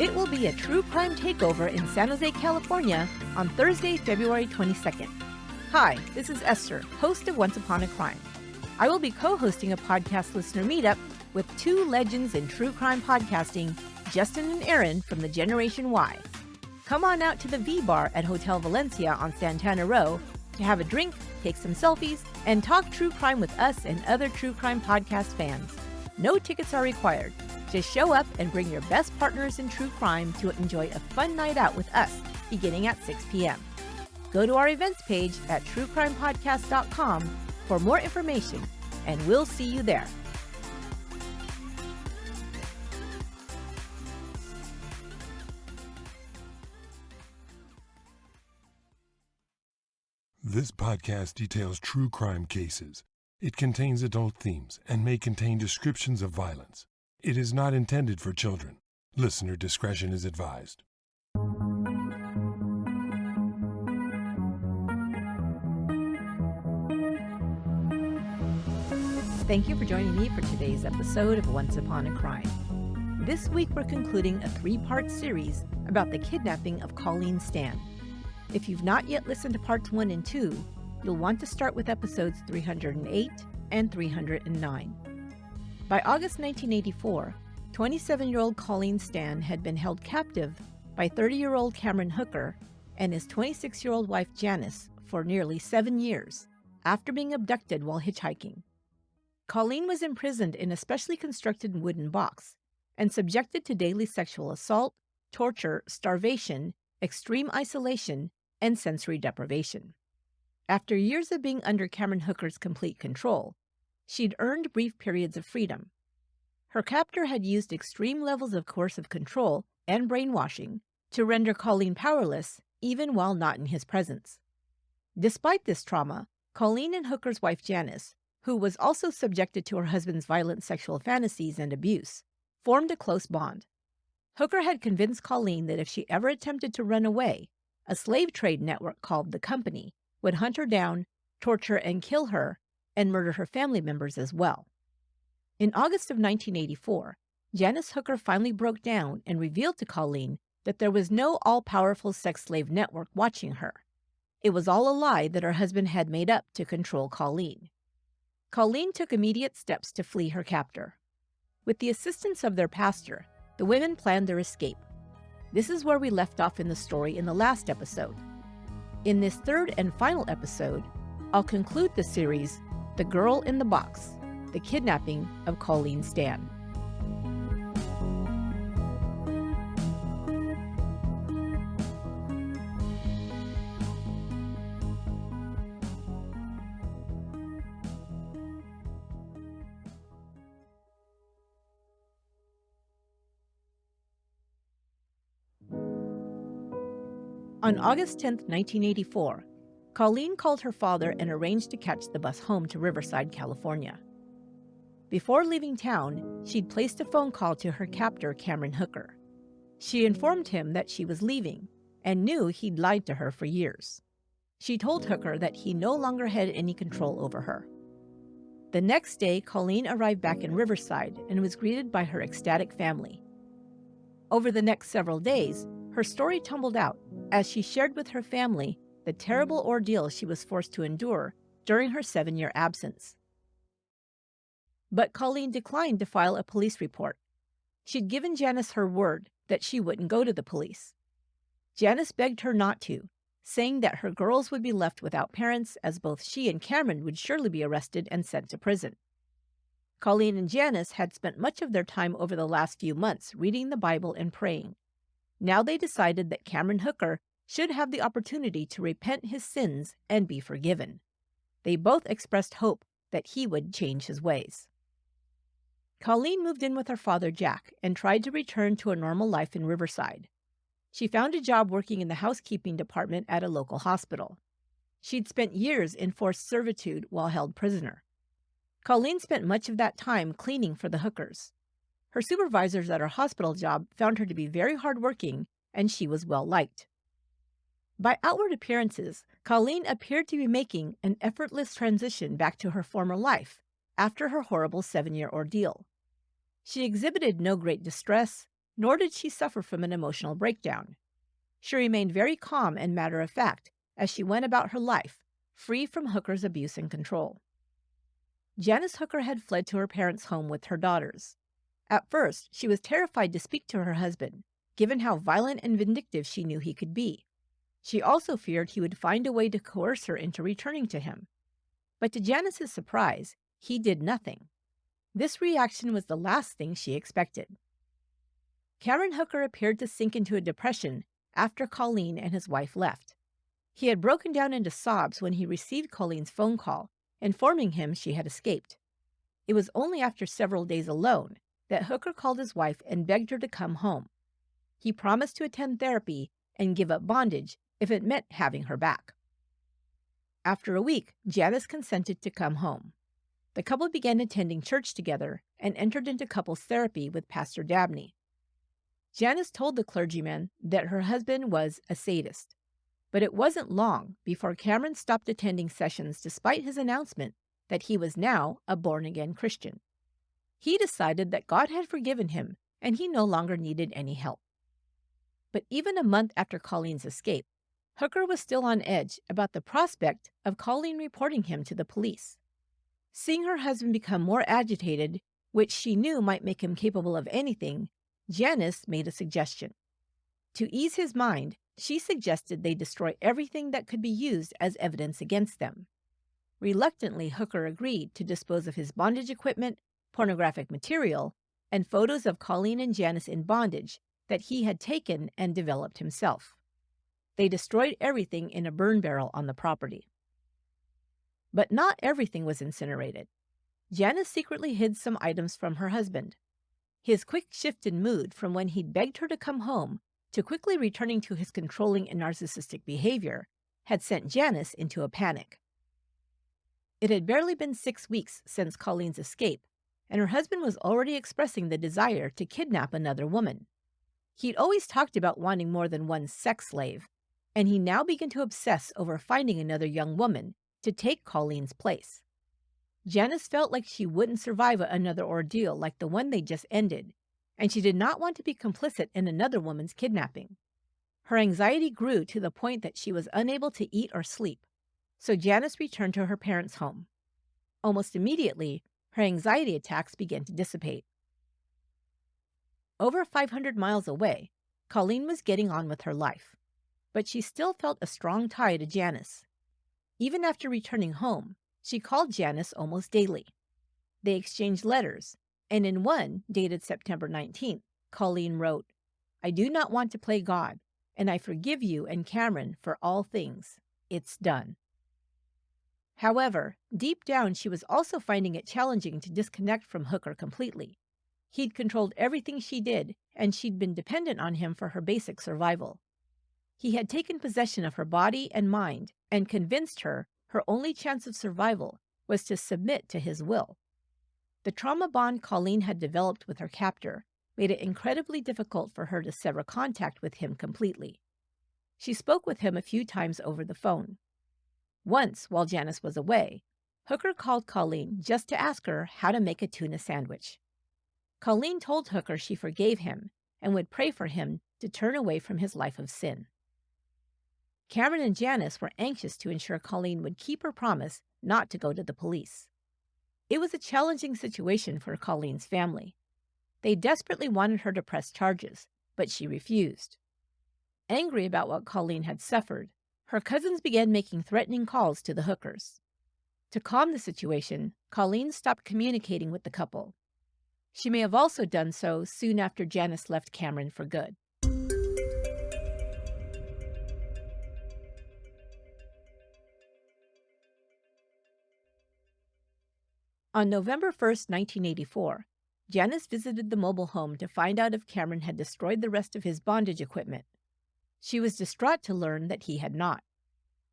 It will be a true crime takeover in San Jose, California on Thursday, February 22nd. Hi, this is Esther, host of Once Upon a Crime. I will be co-hosting a podcast listener meetup with two legends in true crime podcasting, Justin and Aaron from the Generation Y. Come on out to the V-Bar at Hotel Valencia on Santana Row to have a drink, take some selfies, and talk true crime with us and other true crime podcast fans. No tickets are required. Just show up and bring your best partners in true crime to enjoy a fun night out with us, beginning at 6 p.m. Go to our events page at truecrimepodcast.com for more information, and we'll see you there. This podcast details true crime cases. It contains adult themes and may contain descriptions of violence. It is not intended for children. Listener discretion is advised. Thank you for joining me for today's episode of Once Upon a Crime. This week we're concluding a 3-part series about the kidnapping of Colleen Stan. If you've not yet listened to parts 1 and 2, you'll want to start with episodes 308 and 309. By August 1984, 27-year-old Colleen Stan had been held captive by 30-year-old Cameron Hooker and his 26-year-old wife Janice for nearly 7 years after being abducted while hitchhiking. Colleen was imprisoned in a specially constructed wooden box and subjected to daily sexual assault, torture, starvation, extreme isolation, and sensory deprivation. After years of being under Cameron Hooker's complete control, she'd earned brief periods of freedom. Her captor had used extreme levels of coercive control and brainwashing to render Colleen powerless even while not in his presence. Despite this trauma, Colleen and Hooker's wife Janice, who was also subjected to her husband's violent sexual fantasies and abuse, formed a close bond. Hooker had convinced Colleen that if she ever attempted to run away, a slave trade network called the Company would hunt her down, torture and kill her, and murder her family members as well. In August of 1984, Janice Hooker finally broke down and revealed to Colleen that there was no all-powerful sex slave network watching her. It was all a lie that her husband had made up to control Colleen. Colleen took immediate steps to flee her captor. With the assistance of their pastor, the women planned their escape. This is where we left off in the story in the last episode. In this third and final episode, I'll conclude the series, The Girl in the Box, the kidnapping of Colleen Stan. On August 10, 1984, Colleen called her father and arranged to catch the bus home to Riverside, California. Before leaving town, she'd placed a phone call to her captor, Cameron Hooker. She informed him that she was leaving and knew he'd lied to her for years. She told Hooker that he no longer had any control over her. The next day, Colleen arrived back in Riverside and was greeted by her ecstatic family. Over the next several days, her story tumbled out as she shared with her family the terrible ordeal she was forced to endure during her 7-year absence. But Colleen declined to file a police report. She'd given Janice her word that she wouldn't go to the police. Janice begged her not to, saying that her girls would be left without parents as both she and Cameron would surely be arrested and sent to prison. Colleen and Janice had spent much of their time over the last few months reading the Bible and praying. Now they decided that Cameron Hooker should have the opportunity to repent his sins and be forgiven. They both expressed hope that he would change his ways. Colleen moved in with her father, Jack, and tried to return to a normal life in Riverside. She found a job working in the housekeeping department at a local hospital. She'd spent years in forced servitude while held prisoner. Colleen spent much of that time cleaning for the Hookers. Her supervisors at her hospital job found her to be very hardworking, and she was well-liked. By outward appearances, Colleen appeared to be making an effortless transition back to her former life after her horrible 7-year ordeal. She exhibited no great distress, nor did she suffer from an emotional breakdown. She remained very calm and matter-of-fact as she went about her life, free from Hooker's abuse and control. Janice Hooker had fled to her parents' home with her daughters. At first, she was terrified to speak to her husband, given how violent and vindictive she knew he could be. She also feared he would find a way to coerce her into returning to him. But to Janice's surprise, he did nothing. This reaction was the last thing she expected. Cameron Hooker appeared to sink into a depression after Colleen and his wife left. He had broken down into sobs when he received Colleen's phone call, informing him she had escaped. It was only after several days alone that Hooker called his wife and begged her to come home. He promised to attend therapy and give up bondage if it meant having her back. After a week, Janice consented to come home. The couple began attending church together and entered into couples therapy with Pastor Dabney. Janice told the clergyman that her husband was a sadist, but it wasn't long before Cameron stopped attending sessions despite his announcement that he was now a born-again Christian. He decided that God had forgiven him and he no longer needed any help. But even a month after Colleen's escape, Hooker was still on edge about the prospect of Colleen reporting him to the police. Seeing her husband become more agitated, which she knew might make him capable of anything, Janice made a suggestion. To ease his mind, she suggested they destroy everything that could be used as evidence against them. Reluctantly, Hooker agreed to dispose of his bondage equipment, pornographic material, and photos of Colleen and Janice in bondage that he had taken and developed himself. They destroyed everything in a burn barrel on the property. But not everything was incinerated. Janice secretly hid some items from her husband. His quick shift in mood from when he'd begged her to come home to quickly returning to his controlling and narcissistic behavior had sent Janice into a panic. It had barely been 6 weeks since Colleen's escape, and her husband was already expressing the desire to kidnap another woman. He'd always talked about wanting more than one sex slave, and he now began to obsess over finding another young woman to take Colleen's place. Janice felt like she wouldn't survive another ordeal like the one they just ended, and she did not want to be complicit in another woman's kidnapping. Her anxiety grew to the point that she was unable to eat or sleep, so Janice returned to her parents' home. Almost immediately, her anxiety attacks began to dissipate. Over 500 miles away, Colleen was getting on with her life, but she still felt a strong tie to Janice. Even after returning home, she called Janice almost daily. They exchanged letters, and in one, dated September 19th, Colleen wrote, "I do not want to play God, and I forgive you and Cameron for all things. It's done." However, deep down she was also finding it challenging to disconnect from Hooker completely. He'd controlled everything she did, and she'd been dependent on him for her basic survival. He had taken possession of her body and mind and convinced her her only chance of survival was to submit to his will. The trauma bond Colleen had developed with her captor made it incredibly difficult for her to sever contact with him completely. She spoke with him a few times over the phone. Once, while Janice was away, Hooker called Colleen just to ask her how to make a tuna sandwich. Colleen told Hooker she forgave him and would pray for him to turn away from his life of sin. Cameron and Janice were anxious to ensure Colleen would keep her promise not to go to the police. It was a challenging situation for Colleen's family. They desperately wanted her to press charges, but she refused. Angry about what Colleen had suffered, her cousins began making threatening calls to the Hookers. To calm the situation, Colleen stopped communicating with the couple. She may have also done so soon after Janice left Cameron for good. On November 1st, 1984, Janice visited the mobile home to find out if Cameron had destroyed the rest of his bondage equipment. She was distraught to learn that he had not.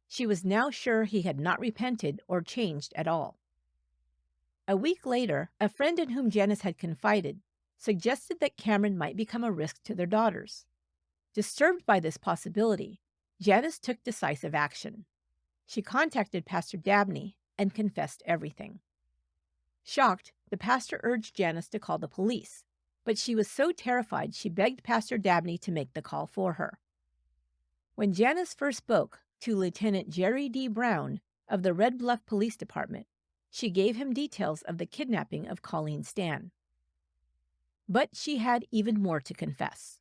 She was now sure he had not repented or changed at all. A week later, a friend in whom Janice had confided suggested that Cameron might become a risk to their daughters. Disturbed by this possibility, Janice took decisive action. She contacted Pastor Dabney and confessed everything. Shocked, the pastor urged Janice to call the police, but she was so terrified she begged Pastor Dabney to make the call for her. When Janice first spoke to Lieutenant Jerry D. Brown of the Red Bluff Police Department, she gave him details of the kidnapping of Colleen Stan. But she had even more to confess.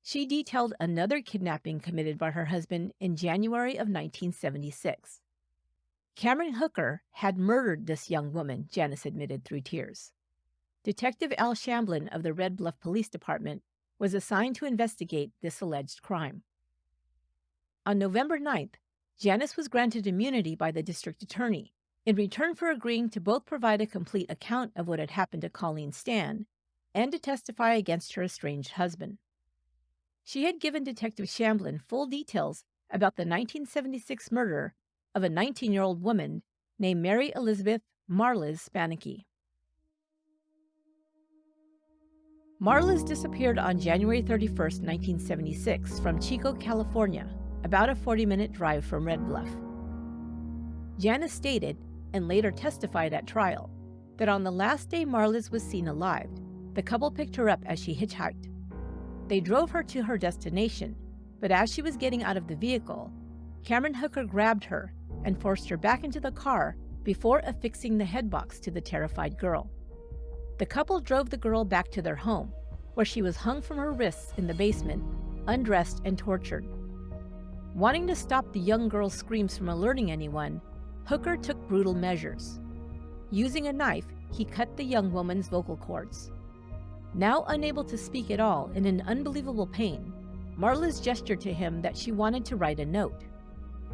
She detailed another kidnapping committed by her husband in January of 1976. Cameron Hooker had murdered this young woman, Janice admitted through tears. Detective Al Shamblin of the Red Bluff Police Department was assigned to investigate this alleged crime. On November 9th, Janice was granted immunity by the district attorney in return for agreeing to both provide a complete account of what had happened to Colleen Stan and to testify against her estranged husband. She had given Detective Shamblin full details about the 1976 murder of a 19-year-old woman named Mary Elizabeth Marliz Spanicky. Marliz disappeared on January 31, 1976, from Chico, California, about a 40-minute drive from Red Bluff. Janice stated, and later testified at trial, that on the last day Marliz was seen alive, the couple picked her up as she hitchhiked. They drove her to her destination, but as she was getting out of the vehicle, Cameron Hooker grabbed her and forced her back into the car before affixing the headbox to the terrified girl. The couple drove the girl back to their home, where she was hung from her wrists in the basement, undressed and tortured. Wanting to stop the young girl's screams from alerting anyone, Hooker took brutal measures. Using a knife, he cut the young woman's vocal cords. Now unable to speak at all and in unbelievable pain, Marliz gestured to him that she wanted to write a note.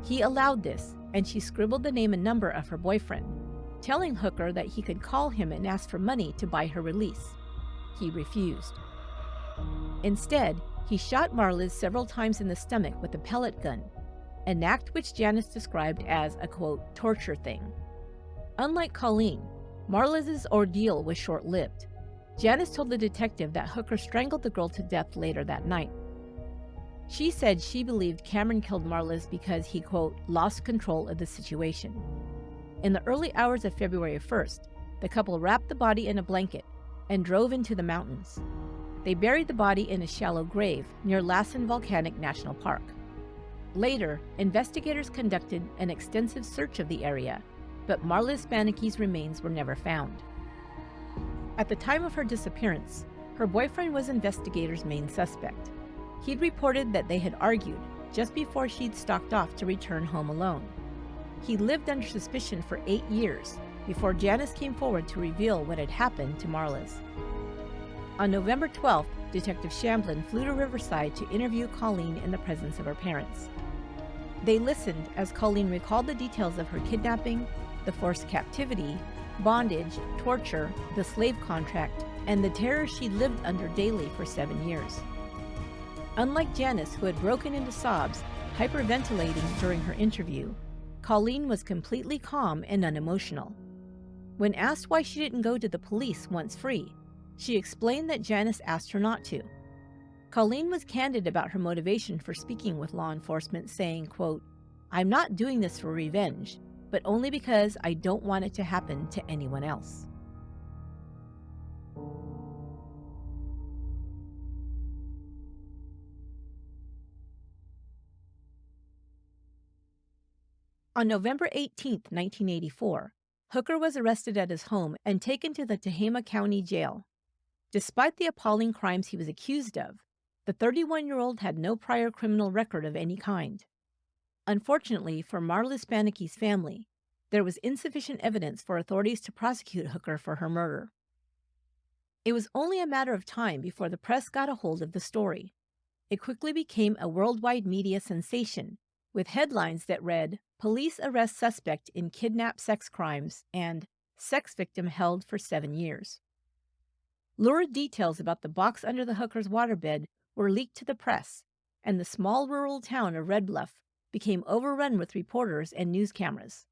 He allowed this, and she scribbled the name and number of her boyfriend, telling Hooker that he could call him and ask for money to buy her release. He refused. Instead, he shot Marliz several times in the stomach with a pellet gun, an act which Janice described as a, quote, torture thing. Unlike Colleen, Marliz's ordeal was short-lived. Janice told the detective that Hooker strangled the girl to death later that night. She said she believed Cameron killed Marliz because he, quote, lost control of the situation. In the early hours of February 1st, the couple wrapped the body in a blanket and drove into the mountains. They buried the body in a shallow grave near Lassen Volcanic National Park. Later, investigators conducted an extensive search of the area, but Marliz Spanicky's remains were never found. At the time of her disappearance, her boyfriend was investigators' main suspect. He'd reported that they had argued just before she'd stalked off to return home alone. He lived under suspicion for 8 years before Janice came forward to reveal what had happened to Marliz. On November 12th, Detective Shamblin flew to Riverside to interview Colleen in the presence of her parents. They listened as Colleen recalled the details of her kidnapping, the forced captivity, bondage, torture, the slave contract, and the terror she lived under daily for 7 years. Unlike Janice, who had broken into sobs, hyperventilating during her interview, Colleen was completely calm and unemotional. When asked why she didn't go to the police once free, she explained that Janice asked her not to. Colleen was candid about her motivation for speaking with law enforcement, saying, quote, "I'm not doing this for revenge, but only because I don't want it to happen to anyone else." On November 18, 1984, Hooker was arrested at his home and taken to the Tehama County Jail. Despite the appalling crimes he was accused of, the 31-year-old had no prior criminal record of any kind. Unfortunately for Marliz Spanicky's family, there was insufficient evidence for authorities to prosecute Hooker for her murder. It was only a matter of time before the press got a hold of the story. It quickly became a worldwide media sensation, with headlines that read, "Police arrest suspect in kidnap sex crimes," and "Sex victim held for 7 years." Lurid details about the box under the Hooker's waterbed were leaked to the press, and the small rural town of Red Bluff became overrun with reporters and news cameras.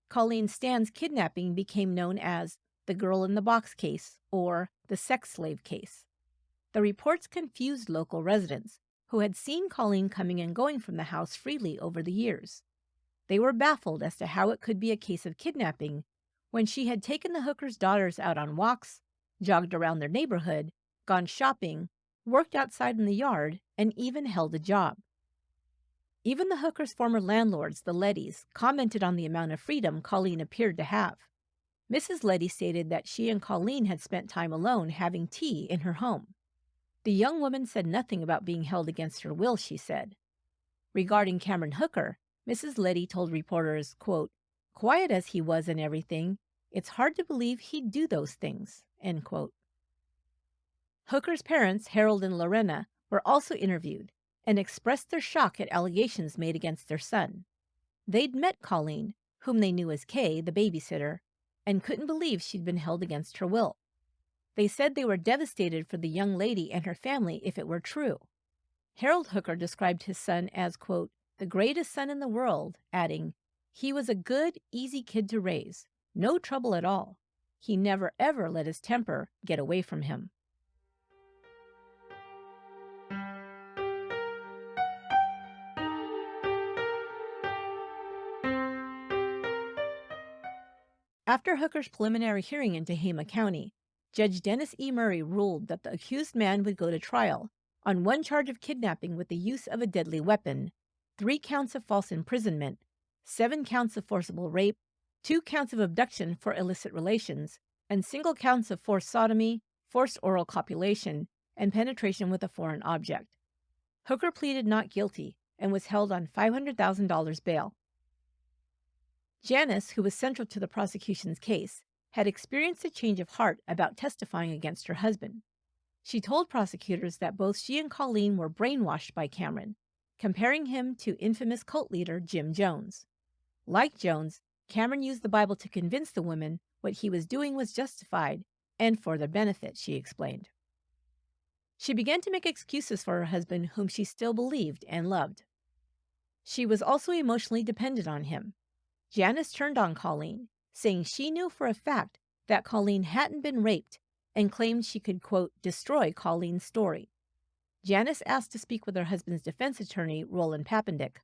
Colleen Stan's kidnapping became known as the Girl in the Box case or the sex slave case. The reports confused local residents who had seen Colleen coming and going from the house freely over the years. They were baffled as to how it could be a case of kidnapping when she had taken the Hooker's daughters out on walks, jogged around their neighborhood, gone shopping, worked outside in the yard, and even held a job. Even the hooker's former landlords, the Lettys, commented on the amount of freedom Colleen appeared to have. Mrs. Letty stated that she and Colleen had spent time alone having tea in her home. The young woman said nothing about being held against her will, she said. Regarding Cameron Hooker, Mrs. Letty told reporters, quote, "Quiet as he was and everything, it's hard to believe he'd do those things," end quote. Hooker's parents, Harold and Lorena, were also interviewed and expressed their shock at allegations made against their son. They'd met Colleen, whom they knew as Kay, the babysitter, and couldn't believe she'd been held against her will. They said they were devastated for the young lady and her family if it were true. Harold Hooker described his son as, quote, "the greatest son in the world," adding, "He was a good, easy kid to raise. No trouble at all. He never ever let his temper get away from him." After Hooker's preliminary hearing in Tehama County, Judge Dennis E. Murray ruled that the accused man would go to trial on one charge of kidnapping with the use of a deadly weapon, 3 counts of false imprisonment, 7 counts of forcible rape, 2 counts of abduction for illicit relations, and single counts of forced sodomy, forced oral copulation, and penetration with a foreign object. Hooker pleaded not guilty and was held on $500,000 bail. Janice, who was central to the prosecution's case, had experienced a change of heart about testifying against her husband. She told prosecutors that both she and Colleen were brainwashed by Cameron, comparing him to infamous cult leader Jim Jones. Like Jones, Cameron used the Bible to convince the women what he was doing was justified and for their benefit, she explained. She began to make excuses for her husband, whom she still believed and loved. She was also emotionally dependent on him. Janice turned on Colleen, saying she knew for a fact that Colleen hadn't been raped and claimed she could, quote, "destroy Colleen's story." Janice asked to speak with her husband's defense attorney, Roland Papendick,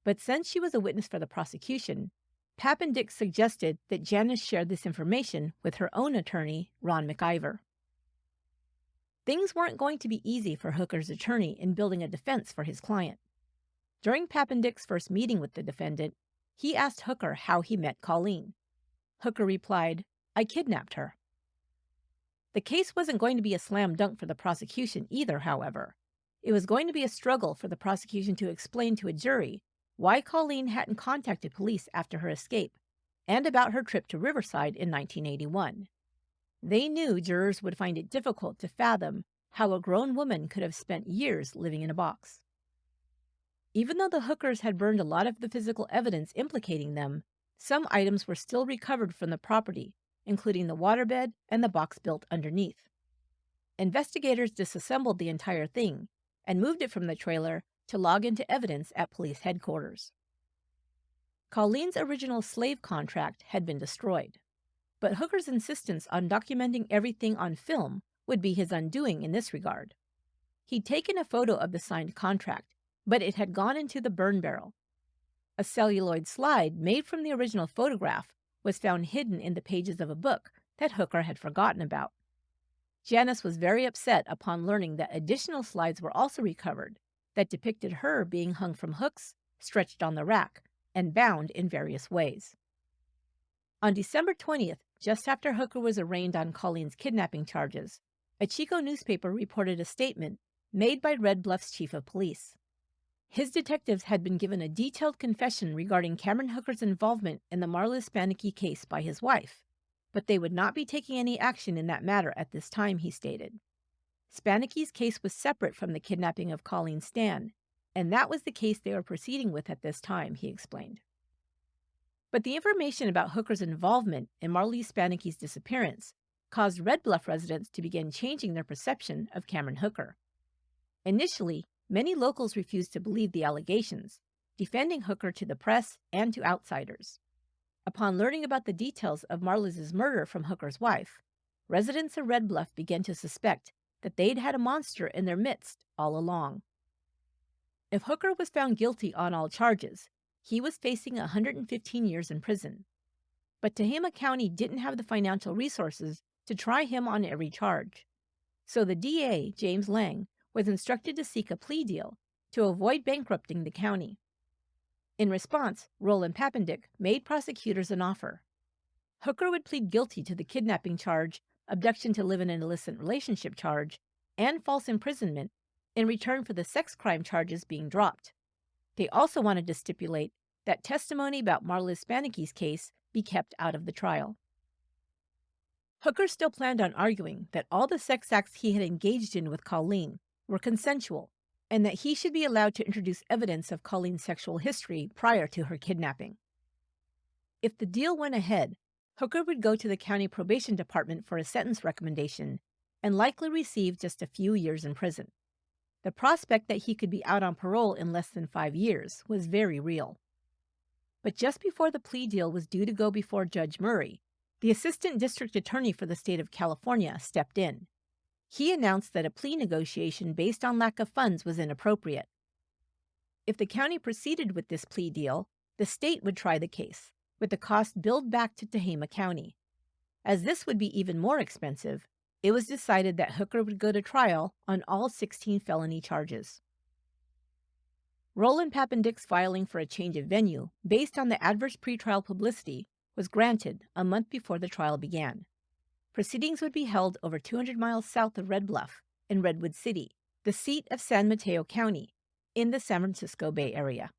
but since she was a witness for the prosecution, Papendick suggested that Janice share this information with her own attorney, Ron McIver. Things weren't going to be easy for Hooker's attorney in building a defense for his client. During Papendick's first meeting with the defendant, he asked Hooker how he met Colleen. Hooker replied, "I kidnapped her." The case wasn't going to be a slam dunk for the prosecution either, however. It was going to be a struggle for the prosecution to explain to a jury why Colleen hadn't contacted police after her escape, and about her trip to Riverside in 1981. They knew jurors would find it difficult to fathom how a grown woman could have spent years living in a box. Even though the Hookers had burned a lot of the physical evidence implicating them, some items were still recovered from the property, including the waterbed and the box built underneath. Investigators disassembled the entire thing and moved it from the trailer to log into evidence at police headquarters. Colleen's original slave contract had been destroyed, but Hooker's insistence on documenting everything on film would be his undoing in this regard. He'd taken a photo of the signed contract, but it had gone into the burn barrel. A celluloid slide made from the original photograph was found hidden in the pages of a book that Hooker had forgotten about. Janice was very upset upon learning that additional slides were also recovered that depicted her being hung from hooks, stretched on the rack, and bound in various ways. On December 20th, just after Hooker was arraigned on Colleen's kidnapping charges, a Chico newspaper reported a statement made by Red Bluff's chief of police. His detectives had been given a detailed confession regarding Cameron Hooker's involvement in the Marla Spanicki case by his wife, but they would not be taking any action in that matter at this time, he stated. Spanicki's case was separate from the kidnapping of Colleen Stan, and that was the case they were proceeding with at this time, he explained. But the information about Hooker's involvement in Marla Spanicki's disappearance caused Red Bluff residents to begin changing their perception of Cameron Hooker. Initially, many locals refused to believe the allegations, defending Hooker to the press and to outsiders. Upon learning about the details of Marla's murder from Hooker's wife, residents of Red Bluff began to suspect that they'd had a monster in their midst all along. If Hooker was found guilty on all charges, he was facing 115 years in prison. But Tehama County didn't have the financial resources to try him on every charge. So the DA, James Lang, was instructed to seek a plea deal to avoid bankrupting the county. In response, Roland Papendick made prosecutors an offer. Hooker would plead guilty to the kidnapping charge, abduction to live in an illicit relationship charge, and false imprisonment in return for the sex crime charges being dropped. They also wanted to stipulate that testimony about Marliz Spanicki's case be kept out of the trial. Hooker still planned on arguing that all the sex acts he had engaged in with Colleen were consensual and that he should be allowed to introduce evidence of Colleen's sexual history prior to her kidnapping. If the deal went ahead, Hooker would go to the county probation department for a sentence recommendation and likely receive just a few years in prison. The prospect that he could be out on parole in less than 5 years was very real. But just before the plea deal was due to go before Judge Murray, the assistant district attorney for the state of California stepped in. He announced that a plea negotiation based on lack of funds was inappropriate. If the county proceeded with this plea deal, the state would try the case, with the cost billed back to Tehama County. As this would be even more expensive, it was decided that Hooker would go to trial on all 16 felony charges. Roland Papendick's filing for a change of venue, based on the adverse pretrial publicity, was granted a month before the trial began. Proceedings would be held over 200 miles south of Red Bluff, in Redwood City, the seat of San Mateo County, in the San Francisco Bay Area.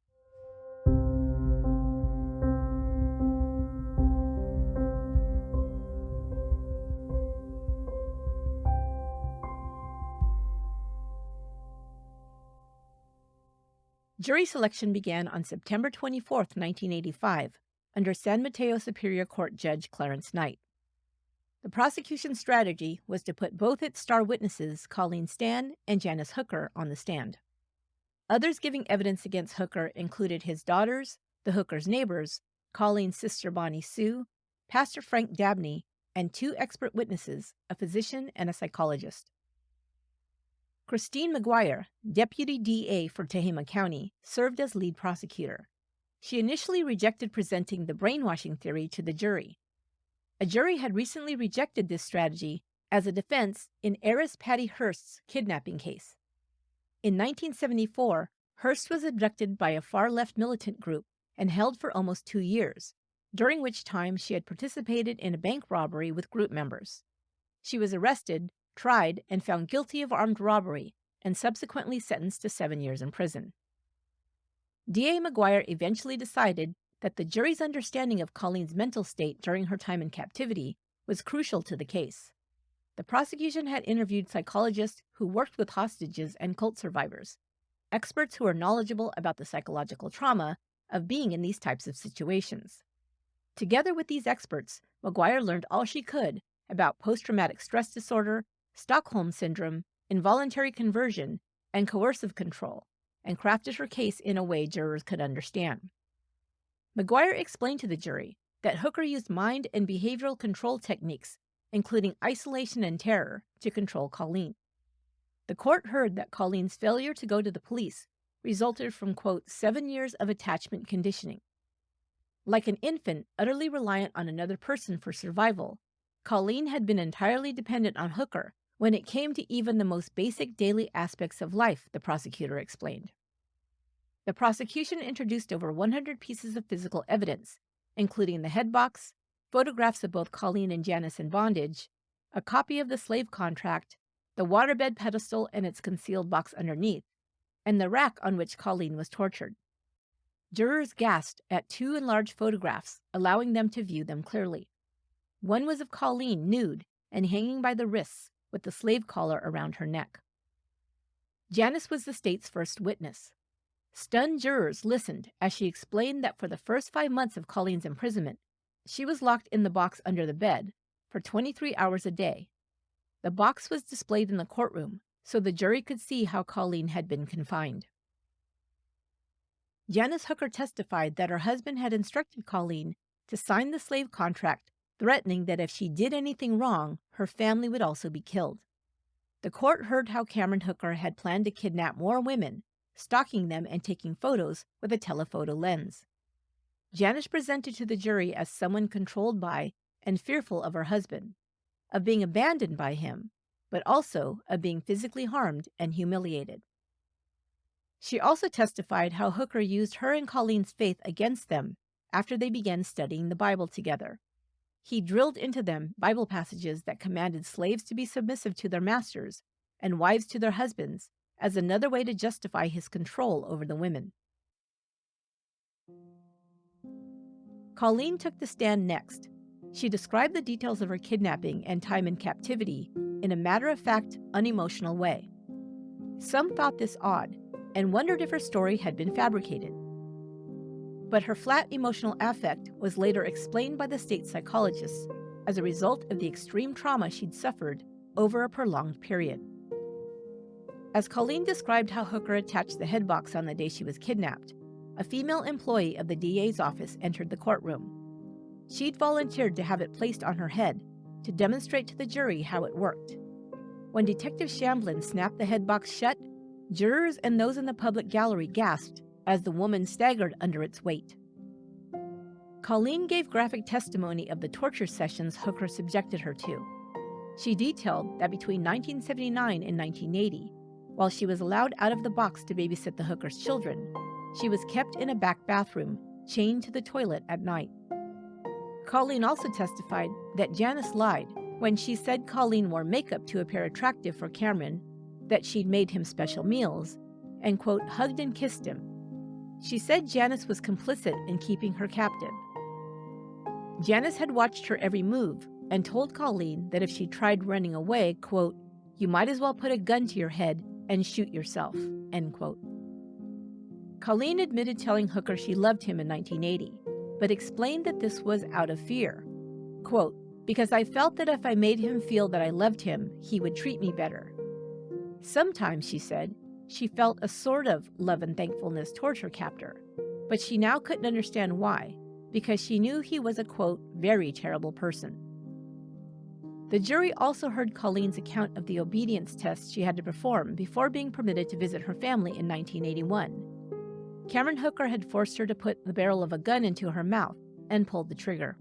Jury selection began on September 24, 1985, under San Mateo Superior Court Judge Clarence Knight. The prosecution's strategy was to put both its star witnesses, Colleen Stan and Janice Hooker, on the stand. Others giving evidence against Hooker included his daughters, the Hooker's neighbors, Colleen's sister Bonnie Sue, Pastor Frank Dabney, and 2 expert witnesses, a physician and a psychologist. Christine McGuire, deputy DA for Tehama County, served as lead prosecutor. She initially rejected presenting the brainwashing theory to the jury. A jury had recently rejected this strategy as a defense in heiress Patty Hearst's kidnapping case. In 1974, Hearst was abducted by a far-left militant group and held for almost 2 years, during which time she had participated in a bank robbery with group members. She was arrested, tried, and found guilty of armed robbery, and subsequently sentenced to 7 years in prison. D.A. McGuire eventually decided that the jury's understanding of Colleen's mental state during her time in captivity was crucial to the case. The prosecution had interviewed psychologists who worked with hostages and cult survivors, experts who are knowledgeable about the psychological trauma of being in these types of situations. Together with these experts, McGuire learned all she could about post-traumatic stress disorder, Stockholm syndrome, involuntary conversion, and coercive control, and crafted her case in a way jurors could understand. McGuire explained to the jury that Hooker used mind and behavioral control techniques, including isolation and terror, to control Colleen. The court heard that Colleen's failure to go to the police resulted from, quote, 7 years of attachment conditioning. Like an infant utterly reliant on another person for survival, Colleen had been entirely dependent on Hooker when it came to even the most basic daily aspects of life, the prosecutor explained. The prosecution introduced over 100 pieces of physical evidence, including the head box, photographs of both Colleen and Janice in bondage, a copy of the slave contract, the waterbed pedestal and its concealed box underneath, and the rack on which Colleen was tortured. Jurors gasped at 2 enlarged photographs, allowing them to view them clearly. One was of Colleen nude and hanging by the wrists with the slave collar around her neck. Janice was the state's first witness. Stunned jurors listened as she explained that for the first 5 months of Colleen's imprisonment, she was locked in the box under the bed for 23 hours a day. The box was displayed in the courtroom so the jury could see how Colleen had been confined. Janice Hooker testified that her husband had instructed Colleen to sign the slave contract, threatening that if she did anything wrong, her family would also be killed. The court heard how Cameron Hooker had planned to kidnap more women, stalking them and taking photos with a telephoto lens. Janice presented to the jury as someone controlled by and fearful of her husband, of being abandoned by him, but also of being physically harmed and humiliated. She also testified how Hooker used her and Colleen's faith against them after they began studying the Bible together. He drilled into them Bible passages that commanded slaves to be submissive to their masters and wives to their husbands as another way to justify his control over the women. Colleen took the stand next. She described the details of her kidnapping and time in captivity in a matter-of-fact, unemotional way. Some thought this odd and wondered if her story had been fabricated. But her flat emotional affect was later explained by the state psychologists as a result of the extreme trauma she'd suffered over a prolonged period. As Colleen described how Hooker attached the headbox on the day she was kidnapped, a female employee of the DA's office entered the courtroom. She'd volunteered to have it placed on her head to demonstrate to the jury how it worked. When Detective Shamblin snapped the headbox shut, jurors and those in the public gallery gasped as the woman staggered under its weight. Colleen gave graphic testimony of the torture sessions Hooker subjected her to. She detailed that between 1979 and 1980, while she was allowed out of the box to babysit the Hooker's children, she was kept in a back bathroom, chained to the toilet at night. Colleen also testified that Janice lied when she said Colleen wore makeup to appear attractive for Cameron, that she'd made him special meals, and, quote, hugged and kissed him. She said Janice was complicit in keeping her captive. Janice had watched her every move and told Colleen that if she tried running away, quote, you might as well put a gun to your head and shoot yourself, end quote. Colleen admitted telling Hooker she loved him in 1980, but explained that this was out of fear. Quote, because I felt that if I made him feel that I loved him, he would treat me better. Sometimes, she said, she felt a sort of love and thankfulness towards her captor, but she now couldn't understand why, because she knew he was a, quote, very terrible person. The jury also heard Colleen's account of the obedience tests she had to perform before being permitted to visit her family in 1981. Cameron Hooker had forced her to put the barrel of a gun into her mouth and pulled the trigger.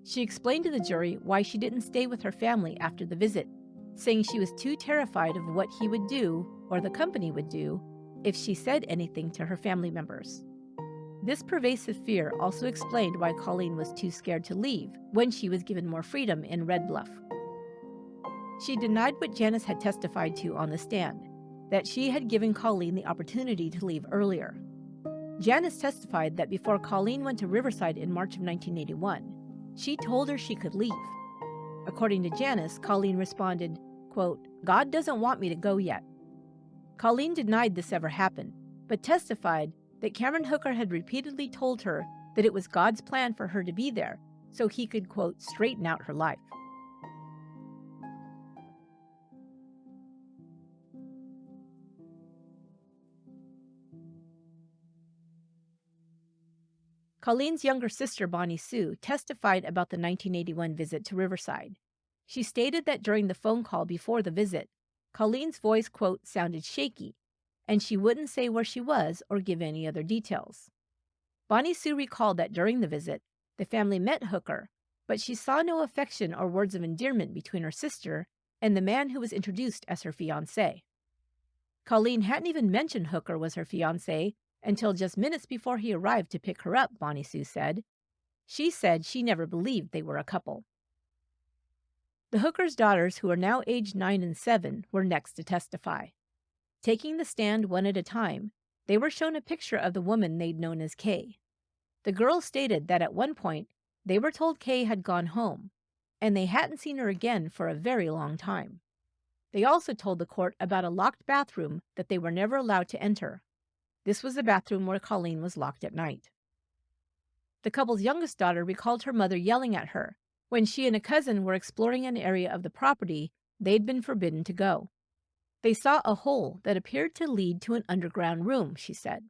She explained to the jury why she didn't stay with her family after the visit, saying she was too terrified of what he would do, or the company would do, if she said anything to her family members. This pervasive fear also explained why Colleen was too scared to leave when she was given more freedom in Red Bluff. She denied what Janice had testified to on the stand, that she had given Colleen the opportunity to leave earlier. Janice testified that before Colleen went to Riverside in March of 1981, she told her she could leave. According to Janice, Colleen responded, quote, God doesn't want me to go yet. Colleen denied this ever happened, but testified that Cameron Hooker had repeatedly told her that it was God's plan for her to be there so he could, quote, straighten out her life. Colleen's younger sister, Bonnie Sue, testified about the 1981 visit to Riverside. She stated that during the phone call before the visit, Colleen's voice, quote, sounded shaky, and she wouldn't say where she was or give any other details. Bonnie Sue recalled that during the visit, the family met Hooker, but she saw no affection or words of endearment between her sister and the man who was introduced as her fiancé. Colleen hadn't even mentioned Hooker was her fiancé until just minutes before he arrived to pick her up, Bonnie Sue said. She said she never believed they were a couple. The Hooker's daughters, who are now aged 9 and 7, were next to testify. Taking the stand one at a time, they were shown a picture of the woman they'd known as Kay. The girls stated that at one point, they were told Kay had gone home, and they hadn't seen her again for a very long time. They also told the court about a locked bathroom that they were never allowed to enter. This was the bathroom where Colleen was locked at night. The couple's youngest daughter recalled her mother yelling at her when she and a cousin were exploring an area of the property they'd been forbidden to go. They saw a hole that appeared to lead to an underground room, she said.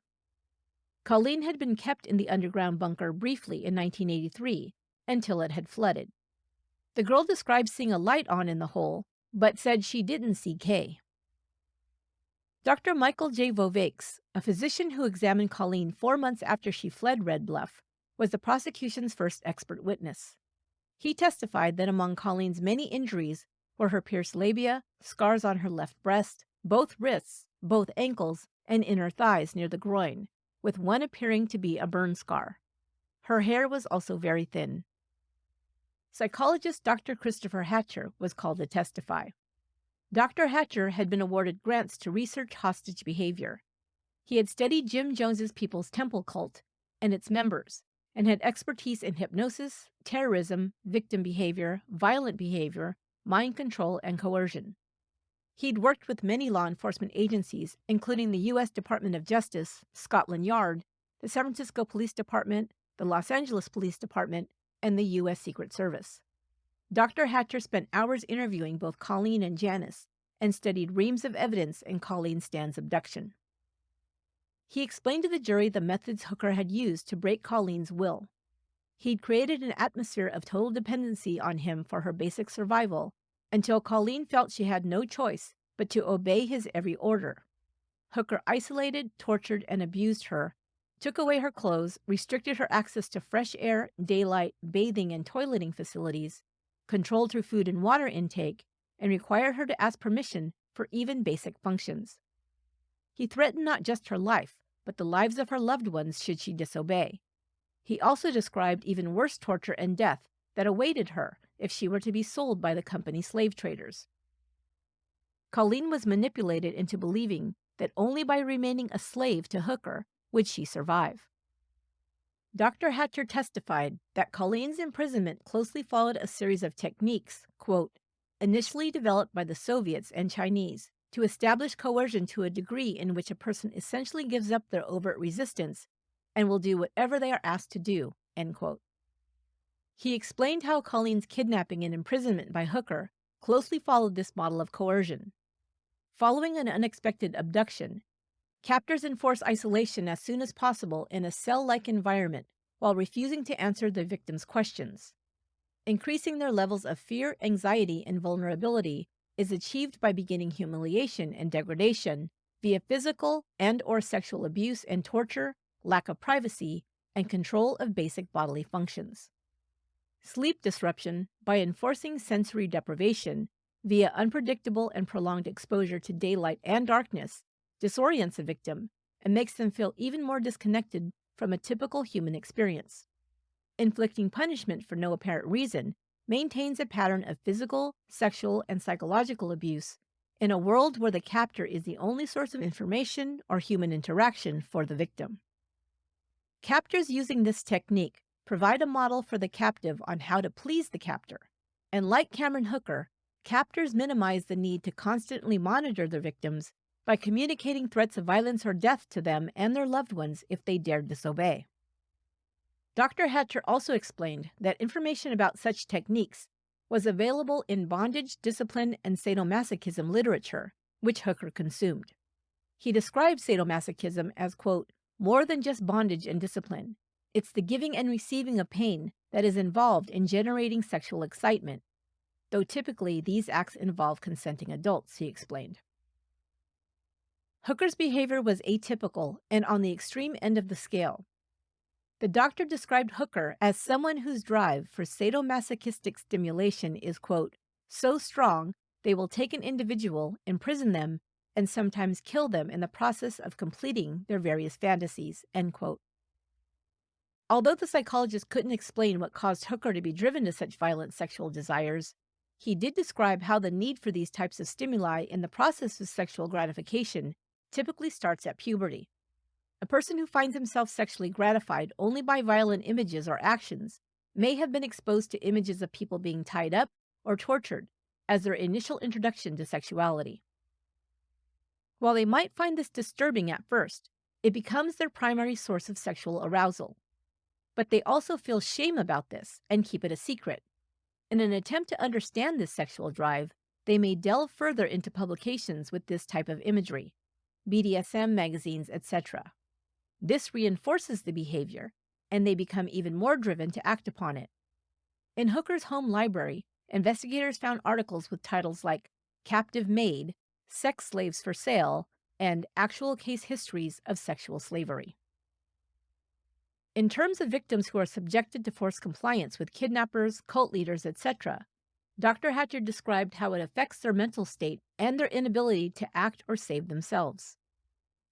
Colleen had been kept in the underground bunker briefly in 1983 until it had flooded. The girl described seeing a light on in the hole, but said she didn't see Kay. Dr. Michael J. Vovakes, a physician who examined Colleen 4 months after she fled Red Bluff, was the prosecution's first expert witness. He testified that among Colleen's many injuries were her pierced labia, scars on her left breast, both wrists, both ankles, and inner thighs near the groin, with one appearing to be a burn scar. Her hair was also very thin. Psychologist Dr. Christopher Hatcher was called to testify. Dr. Hatcher had been awarded grants to research hostage behavior. He had studied Jim Jones's People's Temple cult and its members, and had expertise in hypnosis, terrorism, victim behavior, violent behavior, mind control, and coercion. He'd worked with many law enforcement agencies, including the U.S. Department of Justice, Scotland Yard, the San Francisco Police Department, the Los Angeles Police Department, and the U.S. Secret Service. Dr. Hatcher spent hours interviewing both Colleen and Janice and studied reams of evidence in Colleen Stan's abduction. He explained to the jury the methods Hooker had used to break Colleen's will. He'd created an atmosphere of total dependency on him for her basic survival until Colleen felt she had no choice but to obey his every order. Hooker isolated, tortured, and abused her, took away her clothes, restricted her access to fresh air, daylight, bathing, and toileting facilities, controlled her food and water intake, and required her to ask permission for even basic functions. He threatened not just her life, but the lives of her loved ones should she disobey. He also described even worse torture and death that awaited her if she were to be sold by the company slave traders. Colleen was manipulated into believing that only by remaining a slave to Hooker would she survive. Dr. Hatcher testified that Colleen's imprisonment closely followed a series of techniques, quote, initially developed by the Soviets and Chinese to establish coercion to a degree in which a person essentially gives up their overt resistance and will do whatever they are asked to do, end quote. He explained how Colleen's kidnapping and imprisonment by Hooker closely followed this model of coercion. Following an unexpected abduction, captors enforce isolation as soon as possible in a cell-like environment while refusing to answer the victim's questions. Increasing their levels of fear, anxiety, and vulnerability is achieved by beginning humiliation and degradation via physical and/or sexual abuse and torture, lack of privacy, and control of basic bodily functions. Sleep disruption by enforcing sensory deprivation via unpredictable and prolonged exposure to daylight and darkness disorients a victim and makes them feel even more disconnected from a typical human experience. Inflicting punishment for no apparent reason maintains a pattern of physical, sexual, and psychological abuse in a world where the captor is the only source of information or human interaction for the victim. Captors using this technique provide a model for the captive on how to please the captor, and like Cameron Hooker, captors minimize the need to constantly monitor their victims by communicating threats of violence or death to them and their loved ones if they dared disobey. Dr. Hatcher also explained that information about such techniques was available in bondage, discipline, and sadomasochism literature, which Hooker consumed. He described sadomasochism as, quote, more than just bondage and discipline. It's the giving and receiving of pain that is involved in generating sexual excitement, though typically these acts involve consenting adults, he explained. Hooker's behavior was atypical and on the extreme end of the scale. The doctor described Hooker as someone whose drive for sadomasochistic stimulation is, quote, so strong they will take an individual, imprison them, and sometimes kill them in the process of completing their various fantasies, end quote. Although the psychologist couldn't explain what caused Hooker to be driven to such violent sexual desires, he did describe how the need for these types of stimuli in the process of sexual gratification typically starts at puberty. A person who finds himself sexually gratified only by violent images or actions may have been exposed to images of people being tied up or tortured as their initial introduction to sexuality. While they might find this disturbing at first, it becomes their primary source of sexual arousal. But they also feel shame about this and keep it a secret. In an attempt to understand this sexual drive, they may delve further into publications with this type of imagery, BDSM magazines, etc. This reinforces the behavior, and they become even more driven to act upon it. In Hooker's home library, investigators found articles with titles like Captive Maid, Sex Slaves for Sale, and Actual Case Histories of Sexual Slavery. In terms of victims who are subjected to forced compliance with kidnappers, cult leaders, etc., Dr. Hatcher described how it affects their mental state and their inability to act or save themselves.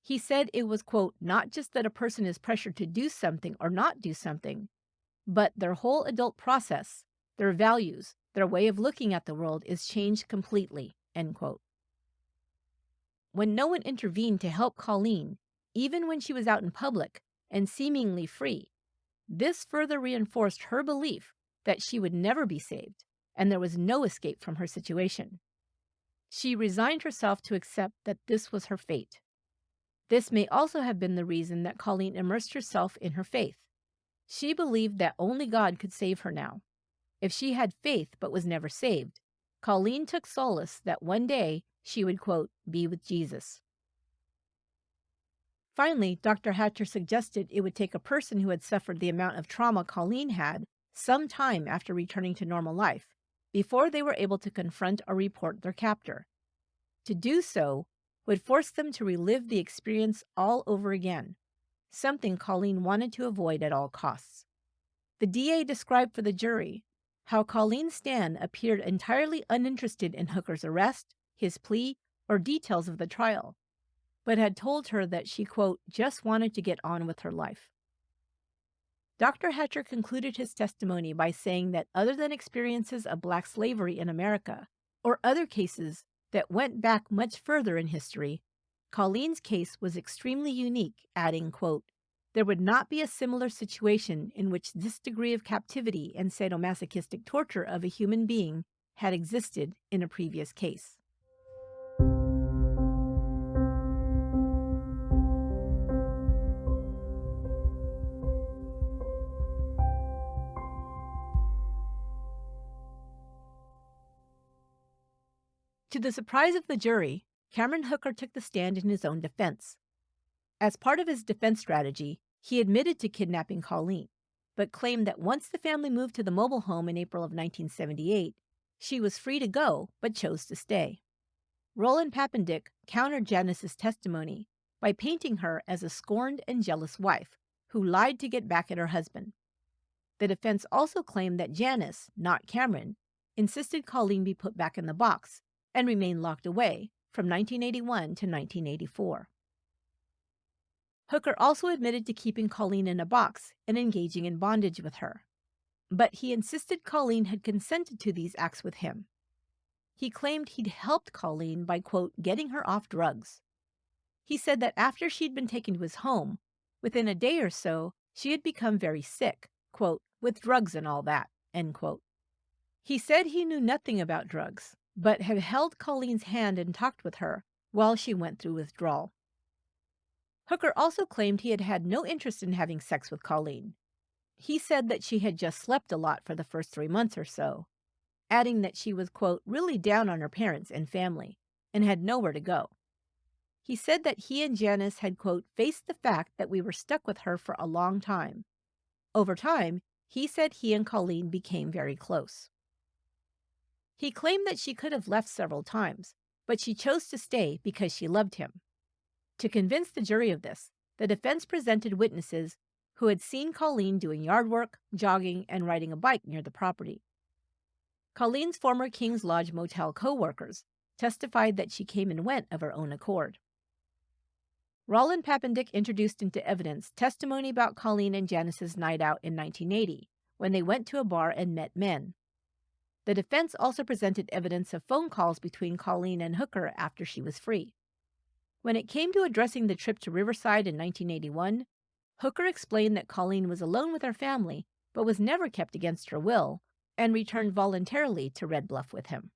He said it was, quote, not just that a person is pressured to do something or not do something, but their whole adult process, their values, their way of looking at the world is changed completely, end quote. When no one intervened to help Colleen, even when she was out in public and seemingly free, this further reinforced her belief that she would never be saved and there was no escape from her situation. She resigned herself to accept that this was her fate. This may also have been the reason that Colleen immersed herself in her faith. She believed that only God could save her now. If she had faith but was never saved, Colleen took solace that one day she would, quote, be with Jesus. Finally, Dr. Hatcher suggested it would take a person who had suffered the amount of trauma Colleen had some time after returning to normal life before they were able to confront or report their captor. To do so would force them to relive the experience all over again, something Colleen wanted to avoid at all costs. The DA described for the jury how Colleen Stan appeared entirely uninterested in Hooker's arrest, his plea, or details of the trial, but had told her that she, quote, just wanted to get on with her life. Dr. Hatcher concluded his testimony by saying that other than experiences of Black slavery in America, or other cases that went back much further in history, Colleen's case was extremely unique, adding, quote, there would not be a similar situation in which this degree of captivity and sadomasochistic torture of a human being had existed in a previous case. To the surprise of the jury, Cameron Hooker took the stand in his own defense. As part of his defense strategy, he admitted to kidnapping Colleen, but claimed that once the family moved to the mobile home in April of 1978, she was free to go but chose to stay. Roland Papendick countered Janice's testimony by painting her as a scorned and jealous wife who lied to get back at her husband. The defense also claimed that Janice, not Cameron, insisted Colleen be put back in the box and remain locked away from 1981 to 1984. Hooker also admitted to keeping Colleen in a box and engaging in bondage with her, but he insisted Colleen had consented to these acts with him. He claimed he'd helped Colleen by, quote, getting her off drugs. He said that after she'd been taken to his home, within a day or so, she had become very sick, quote, with drugs and all that, end quote. He said he knew nothing about drugs, but had held Colleen's hand and talked with her while she went through withdrawal. Hooker also claimed he had had no interest in having sex with Colleen. He said that she had just slept a lot for the first 3 months or so, adding that she was, quote, really down on her parents and family and had nowhere to go. He said that he and Janice had, quote, faced the fact that we were stuck with her for a long time. Over time, he said he and Colleen became very close. He claimed that she could have left several times, but she chose to stay because she loved him. To convince the jury of this, the defense presented witnesses who had seen Colleen doing yard work, jogging, and riding a bike near the property. Colleen's former King's Lodge motel co-workers testified that she came and went of her own accord. Roland Papendick introduced into evidence testimony about Colleen and Janice's night out in 1980, when they went to a bar and met men. The defense also presented evidence of phone calls between Colleen and Hooker after she was free. When it came to addressing the trip to Riverside in 1981, Hooker explained that Colleen was alone with her family, but was never kept against her will, and returned voluntarily to Red Bluff with him.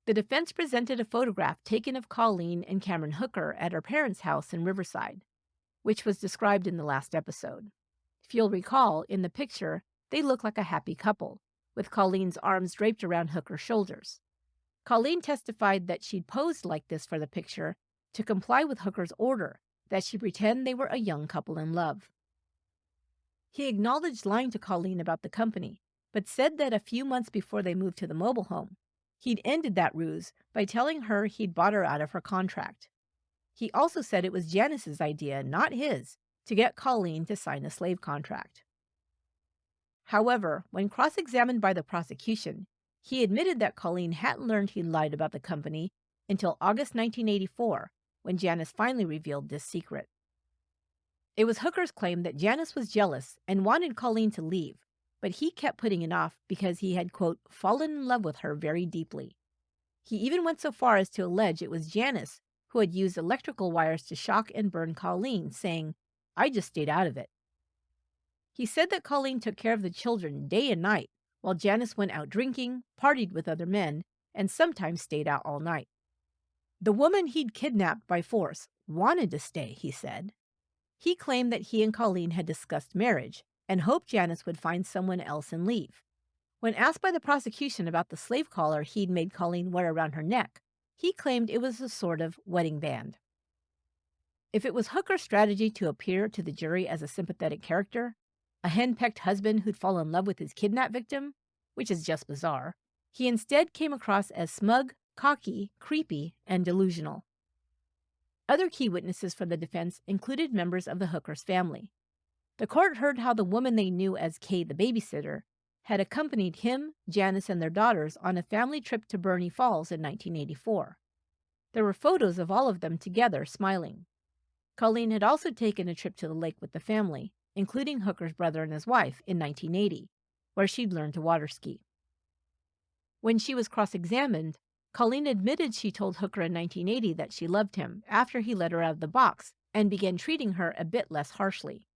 The defense presented a photograph taken of Colleen and Cameron Hooker at her parents' house in Riverside, which was described in the last episode. If you'll recall, in the picture, they look like a happy couple, with Colleen's arms draped around Hooker's shoulders. Colleen testified that she'd posed like this for the picture to comply with Hooker's order that she pretend they were a young couple in love. He acknowledged lying to Colleen about the company, but said that a few months before they moved to the mobile home, he'd ended that ruse by telling her he'd bought her out of her contract. He also said it was Janice's idea, not his, to get Colleen to sign a slave contract. However, when cross-examined by the prosecution, He admitted that Colleen hadn't learned he'd lied about the company until August 1984, when Janice finally revealed this secret. It was Hooker's claim that Janice was jealous and wanted Colleen to leave, but he kept putting it off because he had, quote, fallen in love with her very deeply. He even went so far as to allege it was Janice who had used electrical wires to shock and burn Colleen, saying, "I just stayed out of it." He said that Colleen took care of the children day and night, while Janice went out drinking, partied with other men, and sometimes stayed out all night. The woman he'd kidnapped by force wanted to stay, he said. He claimed that he and Colleen had discussed marriage and hoped Janice would find someone else and leave. When asked by the prosecution about the slave collar he'd made Colleen wear around her neck, he claimed it was a sort of wedding band. If it was Hooker's strategy to appear to the jury as a sympathetic character, a henpecked husband who'd fall in love with his kidnap victim, which is just bizarre, he instead came across as smug, cocky, creepy, and delusional. Other key witnesses for the defense included members of the Hooker's family. The court heard how the woman they knew as Kay the babysitter had accompanied him, Janice, and their daughters on a family trip to Burney Falls in 1984. There were photos of all of them together smiling. Colleen had also taken a trip to the lake with the family, including Hooker's brother and his wife, in 1980, where she'd learned to water ski. When she was cross-examined, Colleen admitted she told Hooker in 1980 that she loved him after he let her out of the box and began treating her a bit less harshly.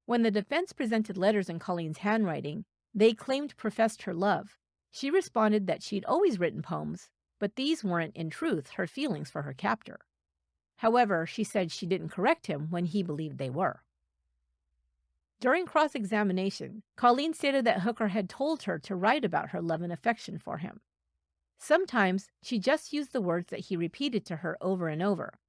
When the defense presented letters in Colleen's handwriting they claimed professed her love, she responded that she'd always written poems, but these weren't, in truth, her feelings for her captor. However, she said she didn't correct him when he believed they were. During cross-examination, Colleen stated that Hooker had told her to write about her love and affection for him. Sometimes she just used the words that he repeated to her over and over.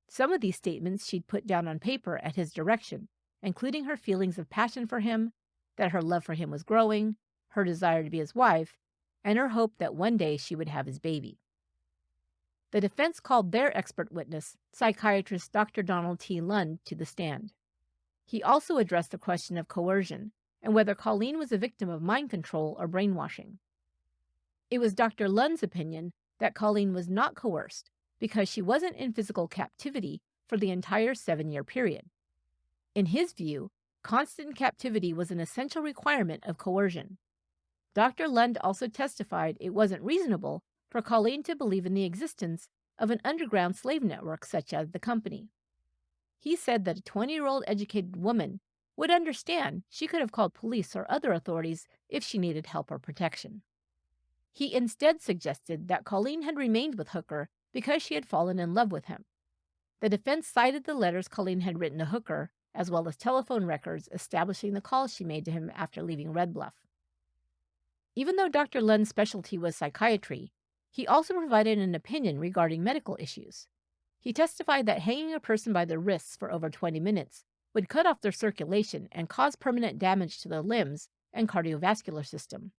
Some of these statements she'd put down on paper at his direction, including her feelings of passion for him, that her love for him was growing, her desire to be his wife, and her hope that one day she would have his baby. The defense called their expert witness, psychiatrist Dr. Donald T. Lund, to the stand. He also addressed the question of coercion and whether Colleen was a victim of mind control or brainwashing. It was Dr. Lund's opinion that Colleen was not coerced because she wasn't in physical captivity for the entire 7-year period. In his view, constant captivity was an essential requirement of coercion. Dr. Lund also testified it wasn't reasonable for Colleen to believe in the existence of an underground slave network such as the company. He said that a 20-year-old educated woman would understand she could have called police or other authorities if she needed help or protection. He instead suggested that Colleen had remained with Hooker because she had fallen in love with him. The defense cited the letters Colleen had written to Hooker, as well as telephone records establishing the calls she made to him after leaving Red Bluff. Even though Dr. Lund's specialty was psychiatry, he also provided an opinion regarding medical issues. He testified that hanging a person by their wrists for over 20 minutes would cut off their circulation and cause permanent damage to their limbs and cardiovascular system.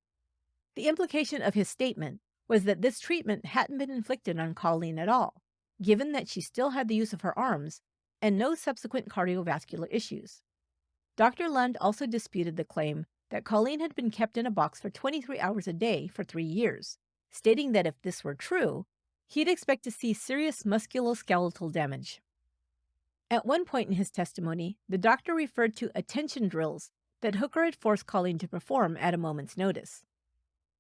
The implication of his statement was that this treatment hadn't been inflicted on Colleen at all, given that she still had the use of her arms and no subsequent cardiovascular issues. Dr. Lund also disputed the claim that Colleen had been kept in a box for 23 hours a day for 3 years, stating that if this were true, he'd expect to see serious musculoskeletal damage. At one point in his testimony, the doctor referred to attention drills that Hooker had forced Colleen to perform at a moment's notice.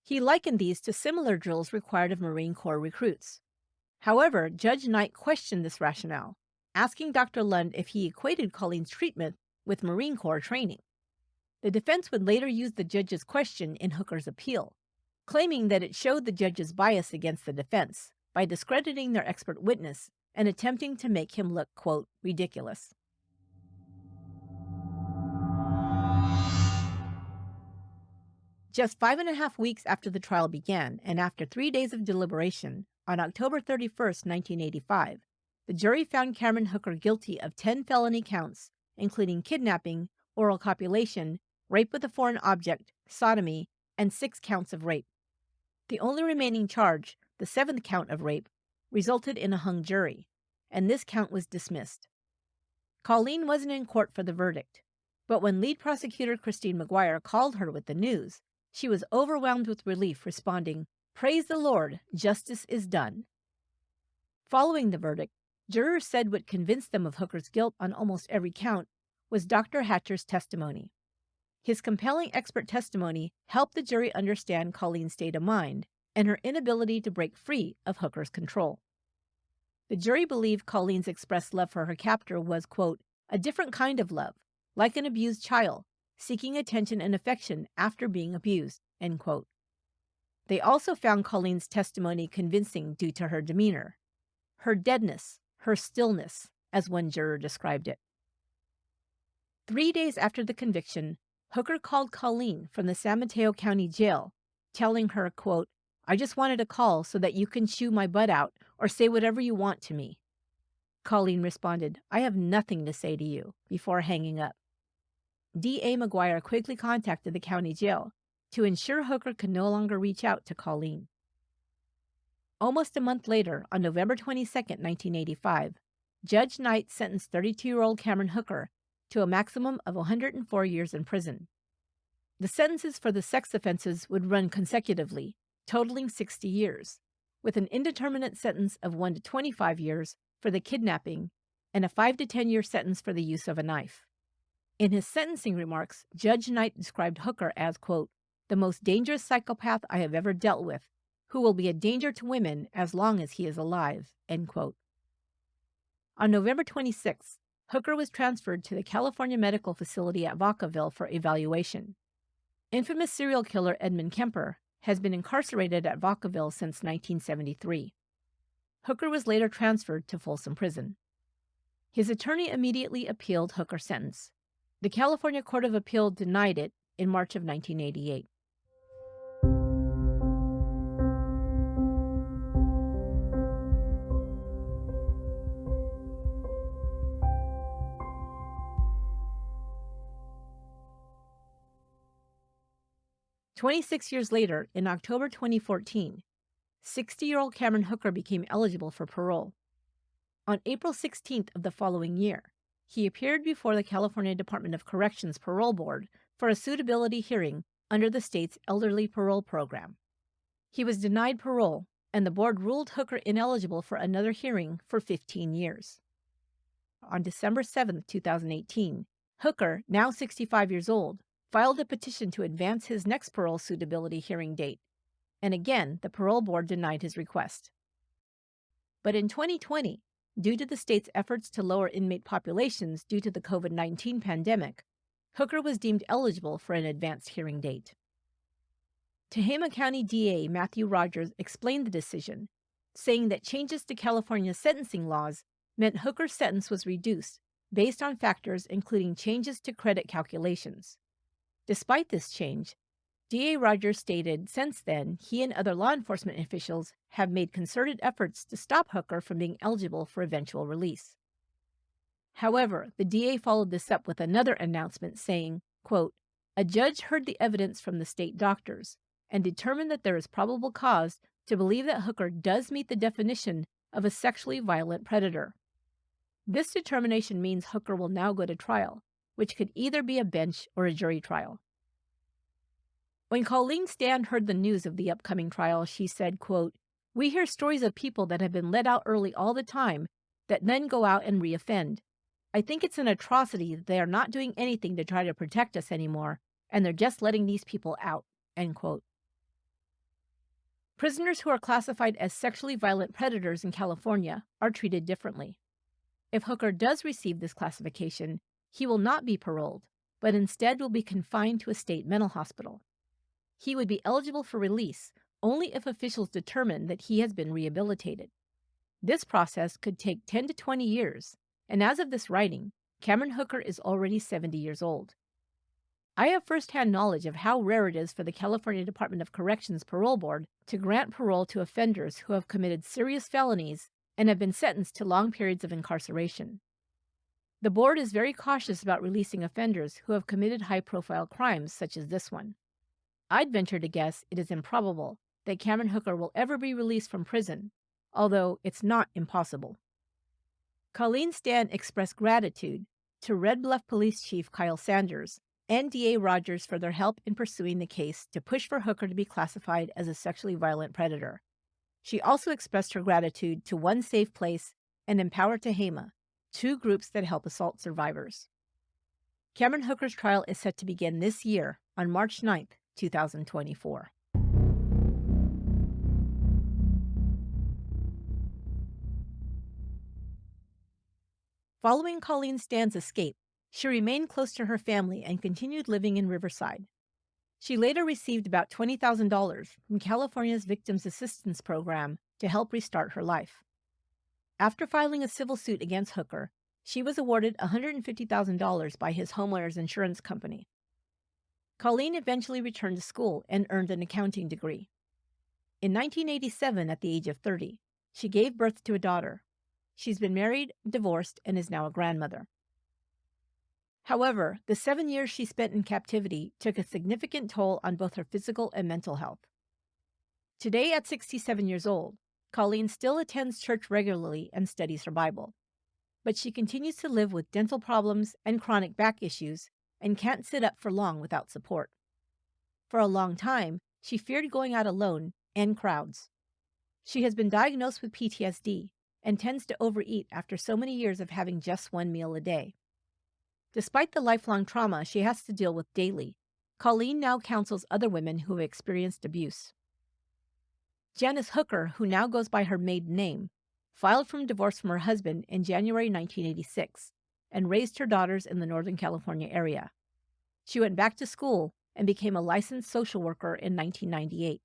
He likened these to similar drills required of Marine Corps recruits. However, Judge Knight questioned this rationale, asking Dr. Lund if he equated Colleen's treatment with Marine Corps training. The defense would later use the judge's question in Hooker's appeal, claiming that it showed the judge's bias against the defense by discrediting their expert witness and attempting to make him look, quote, ridiculous. Just 5.5 weeks after the trial began, and after 3 days of deliberation, on October 31, 1985, the jury found Cameron Hooker guilty of 10 felony counts, including kidnapping, oral copulation, rape with a foreign object, sodomy, and 6 counts of rape. The only remaining charge, the 7th count of rape, resulted in a hung jury, and this count was dismissed. Colleen wasn't in court for the verdict, but when lead prosecutor Christine McGuire called her with the news, She was overwhelmed with relief, responding, "Praise the Lord, justice is done." Following the verdict, jurors said what convinced them of Hooker's guilt on almost every count was Dr. Hatcher's testimony. His compelling expert testimony helped the jury understand Colleen's state of mind and her inability to break free of Hooker's control. The jury believed Colleen's expressed love for her captor was, quote, a different kind of love, like an abused child, seeking attention and affection after being abused, end quote. They also found Colleen's testimony convincing due to her demeanor, her deadness, her stillness, as one juror described it. 3 days after the conviction, Hooker called Colleen from the San Mateo County Jail, telling her, quote, "I just wanted a call so that you can chew my butt out or say whatever you want to me." Colleen responded, "I have nothing to say to you," before hanging up. D.A. McGuire quickly contacted the county jail to ensure Hooker could no longer reach out to Colleen. Almost a month later, on November 22, 1985, Judge Knight sentenced 32-year-old Cameron Hooker to a maximum of 104 years in prison. The sentences for the sex offenses would run consecutively, totaling 60 years, with an indeterminate sentence of 1 to 25 years for the kidnapping and a 5 to 10-year sentence for the use of a knife. In his sentencing remarks, Judge Knight described Hooker as, quote, "the most dangerous psychopath I have ever dealt with, who will be a danger to women as long as he is alive," end quote. On November 26, Hooker was transferred to the California Medical Facility at Vacaville for evaluation. Infamous serial killer Edmund Kemper has been incarcerated at Vacaville since 1973. Hooker was later transferred to Folsom Prison. His attorney immediately appealed Hooker's sentence. The California Court of Appeal denied it in March of 1988. "26 years later, in October 2014, 60-year-old Cameron Hooker became eligible for parole. On April 16th of the following year, he appeared before the California Department of Corrections Parole Board for a suitability hearing under the state's elderly parole program. He was denied parole, and the board ruled Hooker ineligible for another hearing for 15 years. On December 7, 2018, Hooker, now 65 years old, filed a petition to advance his next parole suitability hearing date, and again, the parole board denied his request. But in 2020, due to the state's efforts to lower inmate populations due to the COVID-19 pandemic, Hooker was deemed eligible for an advanced hearing date. Tehama County DA Matthew Rogers explained the decision, saying that changes to California's sentencing laws meant Hooker's sentence was reduced based on factors including changes to credit calculations. Despite this change, DA Rogers stated since then he and other law enforcement officials have made concerted efforts to stop Hooker from being eligible for eventual release. However, the DA followed this up with another announcement saying, quote, "A judge heard the evidence from the state doctors and determined that there is probable cause to believe that Hooker does meet the definition of a sexually violent predator. This determination means Hooker will now go to trial, which could either be a bench or a jury trial." When Colleen Stan heard the news of the upcoming trial, she said, quote, "We hear stories of people that have been let out early all the time that then go out and reoffend. I think it's an atrocity that they are not doing anything to try to protect us anymore, and they're just letting these people out," end quote. Prisoners who are classified as sexually violent predators in California are treated differently. If Hooker does receive this classification, he will not be paroled, but instead will be confined to a state mental hospital. He would be eligible for release only if officials determine that he has been rehabilitated. This process could take 10 to 20 years, and as of this writing, Cameron Hooker is already 70 years old. I have firsthand knowledge of how rare it is for the California Department of Corrections Parole Board to grant parole to offenders who have committed serious felonies and have been sentenced to long periods of incarceration. The board is very cautious about releasing offenders who have committed high-profile crimes such as this one. I'd venture to guess it is improbable that Cameron Hooker will ever be released from prison, although it's not impossible. Colleen Stan expressed gratitude to Red Bluff Police Chief Kyle Sanders and DA Rogers for their help in pursuing the case to push for Hooker to be classified as a sexually violent predator. She also expressed her gratitude to One Safe Place and Empower Tehama, two groups that help assault survivors. Cameron Hooker's trial is set to begin this year on March 9th, 2024. Following Colleen Stan's escape, she remained close to her family and continued living in Riverside. She later received about $20,000 from California's Victims Assistance Program to help restart her life. After filing a civil suit against Hooker, she was awarded $150,000 by his homeowner's insurance company. Colleen eventually returned to school and earned an accounting degree. In 1987, at the age of 30, she gave birth to a daughter. She's been married, divorced, and is now a grandmother. However, the 7 years she spent in captivity took a significant toll on both her physical and mental health. Today, at 67 years old, Colleen still attends church regularly and studies her Bible. But she continues to live with dental problems and chronic back issues and can't sit up for long without support. For a long time, she feared going out alone and crowds. She has been diagnosed with PTSD and tends to overeat after so many years of having just one meal a day. Despite the lifelong trauma she has to deal with daily, Colleen now counsels other women who have experienced abuse. Janice Hooker, who now goes by her maiden name, filed for divorce from her husband in January 1986 and raised her daughters in the Northern California area. She went back to school and became a licensed social worker in 1998.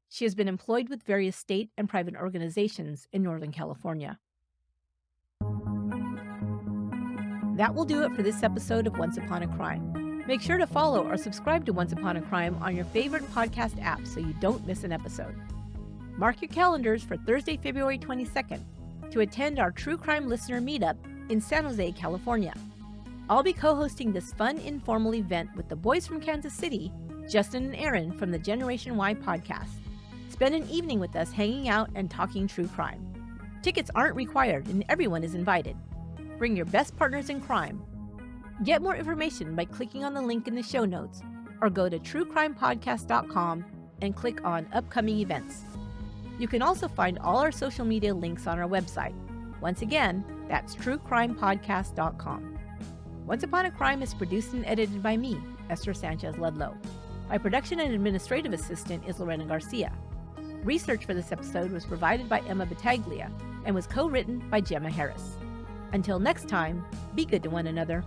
She has been employed with various state and private organizations in Northern California. That will do it for this episode of Once Upon a Crime. Make sure to follow or subscribe to Once Upon a Crime on your favorite podcast app so you don't miss an episode. Mark your calendars for Thursday, February 22nd to attend our True Crime Listener Meetup in San Jose, California. I'll be co-hosting this fun, informal event with the boys from Kansas City, Justin and Aaron from the Generation Y podcast. Spend an evening with us hanging out and talking true crime. Tickets aren't required and everyone is invited. Bring your best partners in crime. Get more information by clicking on the link in the show notes or go to truecrimepodcast.com and click on upcoming events. You can also find all our social media links on our website. Once again, that's truecrimepodcast.com. Once Upon a Crime is produced and edited by me, Esther Sanchez Ludlow. My production and administrative assistant is Lorena Garcia. Research for this episode was provided by Emma Battaglia and was co-written by Gemma Harris. Until next time, be good to one another.